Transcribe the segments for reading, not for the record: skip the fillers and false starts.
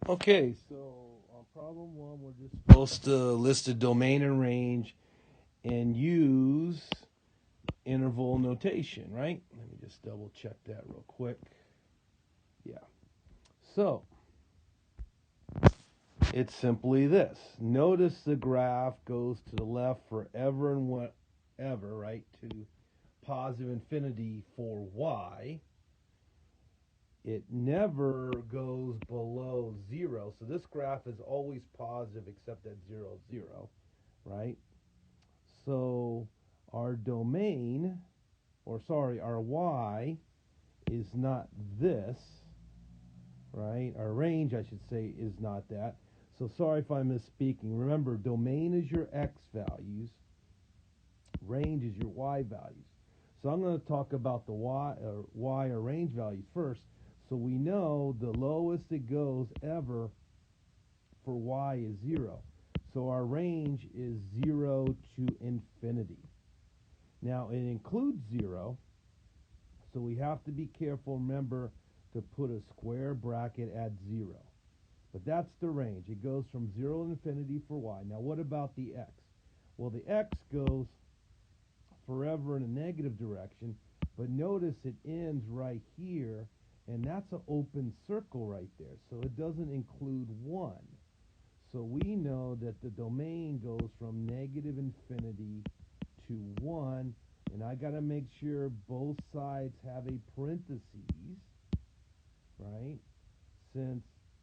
Okay, so on problem one, we're just supposed to list a domain and range and use interval notation, right? Let me just double check that real quick. Yeah. So it's simply this. Notice the graph goes to the left forever and whatever, right? To positive infinity for y. It never goes below 0. So this graph is always positive except at 0, 0, right? So our domain, or sorry, our y is not this, right? Our range, I should say, is not that. So sorry if I'm misspeaking. Remember, domain is your x values, range is your y values. So I'm going to talk about the y or range values first. So we know the lowest it goes ever for y is 0. So our range is 0 to infinity. Now it includes 0, so we have to be careful, remember, to put a square bracket at 0. But that's the range. It goes from 0 to infinity for y. Now what about the x? Well, the x goes forever in a negative direction, but notice it ends right here, and that's an open circle right there, so it doesn't include 1. So we know that the domain goes from negative infinity to 1, and I got to make sure both sides have a parentheses, right? Since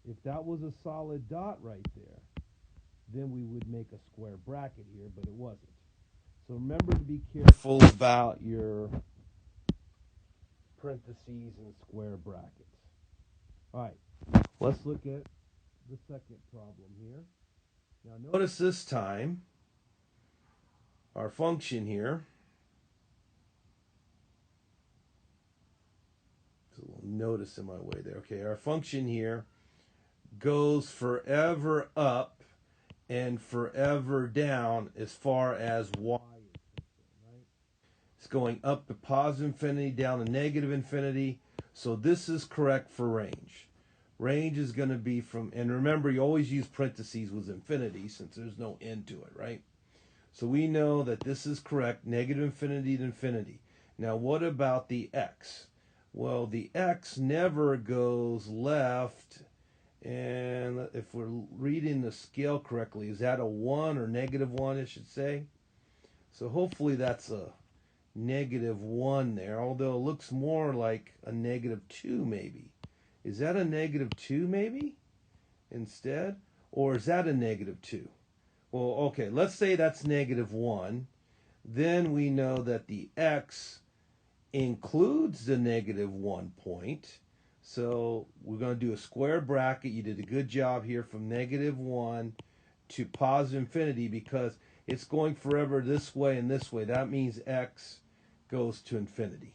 if that was a solid dot right there, then we would make a square bracket here, but it wasn't. So remember to be careful about your parentheses and square brackets. All right, let's look at the second problem here. Now notice this time our function here, there's a little notice in my way there. Okay, our function here goes forever up and forever down as far as y is concerned, right? It's going up to positive infinity, down to negative infinity. So this is correct for range. Range is going to be from, and remember, you always use parentheses with infinity since there's no end to it, right? So we know that this is correct, negative infinity to infinity. Now, what about the x? Well, the x never goes left, and if we're reading the scale correctly, is that a 1 or negative 1, I should say? So hopefully that's a negative 1 there, although it looks more like a negative 2 maybe. Is that a negative 2 maybe instead? Or is that a negative 2? Well, okay, let's say that's negative 1. Then we know that the x includes the negative 1 point. So we're going to do a square bracket. You did a good job here from negative 1 to positive infinity because it's going forever this way and this way. That means x goes to infinity.